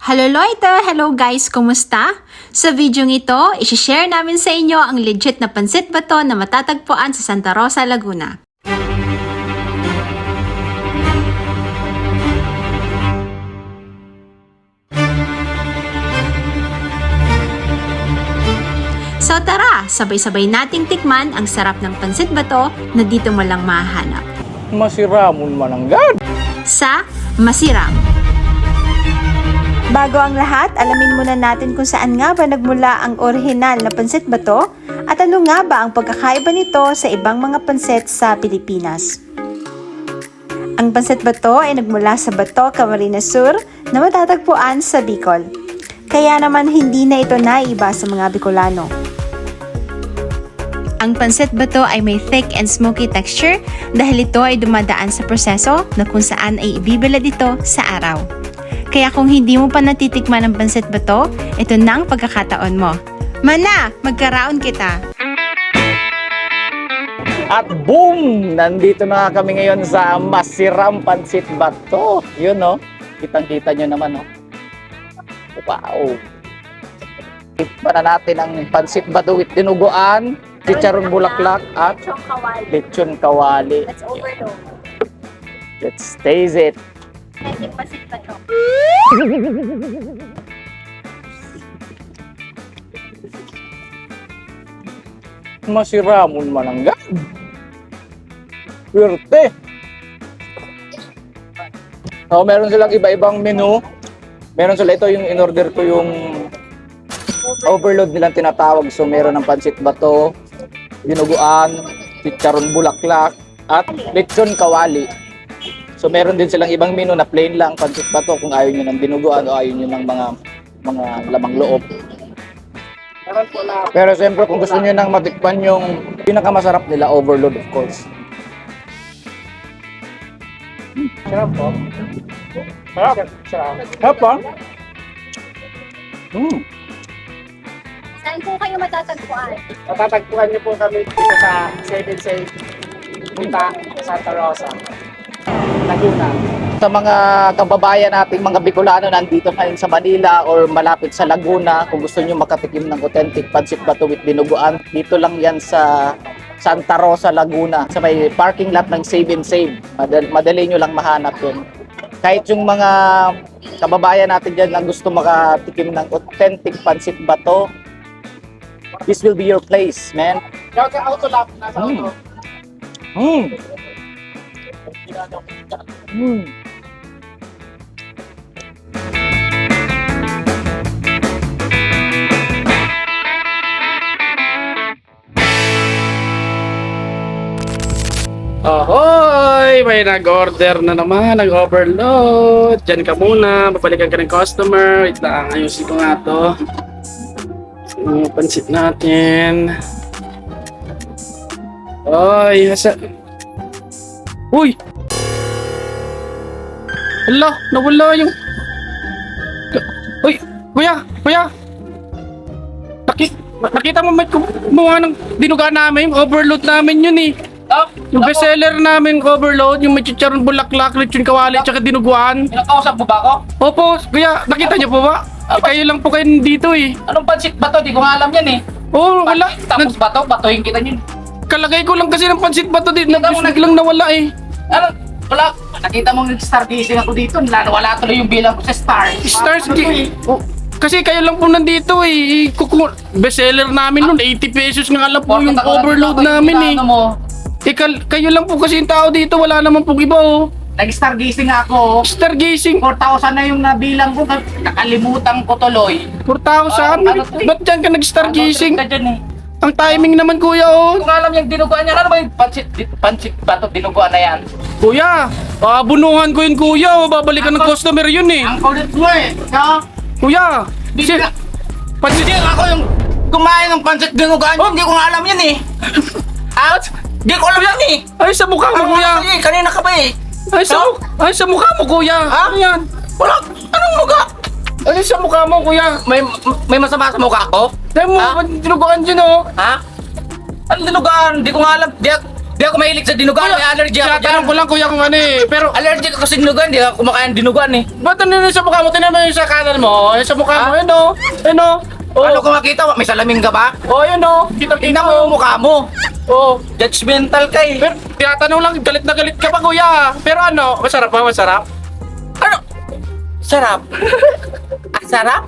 Hello Loiter! Hello guys! Kumusta? Sa video ito, isi-share namin sa inyo ang legit na pansit bato na matatagpuan sa Santa Rosa, Laguna. So tara, sabay-sabay nating tikman ang sarap ng pansit bato na dito mo lang mahanap. Masiramon mananggad. Sa Masiram. Bago ang lahat, alamin muna natin kung saan nga ba nagmula ang orihinal na pansit bato at ano nga ba ang pagkakaiba nito sa ibang mga pansit sa Pilipinas. Ang pansit bato ay nagmula sa Bato, Camarines Sur na matatagpuan sa Bicol. Kaya naman hindi na ito naiiba sa mga Bicolano. Ang pansit bato ay may thick and smoky texture dahil ito ay dumadaan sa proseso na kung saan ay ibibilad ito sa araw. Kaya kung hindi mo pa natitikman ang pansit bato, ito na ang pagkakataon mo. Mana, magkaraon kita! At boom! Nandito na kami ngayon sa Masiram Pansit Bato. Yun no, kitang-kita nyo naman no. Wow! Tikman na natin ang pansit bato with dinuguan, chicharon bulaklak at lechon kawali. Let's overload. Let's taste it. Yung pasit pa to. Masiramon mananggad. Swerte. So, meron silang iba-ibang menu. Meron sila ito yung in-order ko yung overload nilang tinatawag. So, meron ng pansit bato, dinuguan, chicharon bulaklak, at lechon kawali. So, meron din silang ibang menu na plain lang, pansit bato kung ayaw nyo ng dinuguan o ayaw nyo ng mga lamang loob. Pero siyempre kung gusto nyo nang matikman yung pinakamasarap nila, overload of course. Sarap po. Sarap. Sarap po. Saan po kayo matatagpuan? Matatagpuan niyo po kami dito sa 7 Punta, Santa Rosa, Laguna. Sa mga kababayan nating mga Bicolano nandito ngayon sa Manila or malapit sa Laguna, kung gusto nyo makatikim ng authentic pansit bato with dinuguan, dito lang yan sa Santa Rosa, Laguna, sa may parking lot ng Save and Save. Madali nyo lang mahanap yun. Kahit yung mga kababayan natin dyan ang gusto makatikim ng authentic pansit bato, this will be your place, man. Yung sa auto lap, nasa auto. Ahoy! May nag-order na naman, nag-overload. Diyan ka muna, babalikan ka ng customer. Wait lang, ayusin ko nga to. Yung pansit natin. Ay, hasa... Uy! Hala, nawala yung... Uy! Kuya! Nakita mo may kumuha ng dinuga namin, yung overload namin yun eh. Yung bestseller namin, overload, yung may chicharon bulaklak, lechon kawali, tsaka dinuguan. Pinakausap mo ba ako? Opo, kuya, nakita niyo po ba? Kayo lang po kayo dito eh. Anong pansit ba to? Di ko nga alam yan eh. Oo, wala. Tapos ba to? Batuhin kita yun. Kalagay ko lang kasi ng pansit ba to din. Biglang nawala eh. Ano? Wala. Nakita mo nag-star gazing ako dito. Wala tuloy yung bilang ko sa star. Stars, oh, kasi kayo lang po nandito eh. Bestseller namin nun, 80 pesos nga alam po yung overload namin eh. Kayo lang po kasi yung tao dito, wala naman po iba oh. Nag-star gazing ako. Stargazing, 4,000 na yung nabilang ko. Nakalimutan ko tuloy. 4,000? Ba't dyan ka nag-stargazing? Ano, dyan eh. Ang timing naman kuya oh. Kung alam yung dinuguan niya, ano ba yung pansit ba to? Dinuguan na yan. Kuya, bunuhan ko yun kuya oh. Babalikan ng customer yun eh. Ang kulit mo eh. No? Kuya, pansit Hindi ako yung kumain ng pansit dinuguan. Hindi ko nga alam yan eh. Hindi ko alam yan eh. Ay sa mukha mo kuya. Kanina ka ba eh? Ay sa mukha mo kuya. Ha? Ano yan? Wala. Anong mukha? Ay sa mukha mo kuya. May masama sa mukha ko? Dahil mo, Ha? dinuguan dyan oh. Ha? Ano dinugan? Di ko nga alam. Di ako mahilig sa dinuguan, may allergy ako dyan. Tinatanong ko lang kuya kung ano eh. Pero, Allergic ako sa dinuguan, di ako kumakain ng dinuguan eh. ba't ano yun sa mukha mo? Tinan mo yung sa kanan mo. Yung sa mukha mo, yun o. Yun o. Ano ko makita? May salamin ka ba? Oh, yun o. Kita-kita Tingnan mo yung mukha mo. Oh. Judgmental ka eh. Pero, tinatanong lang, galit na galit ka pa kuya. Pero ano, masarap ba? Masarap? Ano? Sarap. Ah, sarap?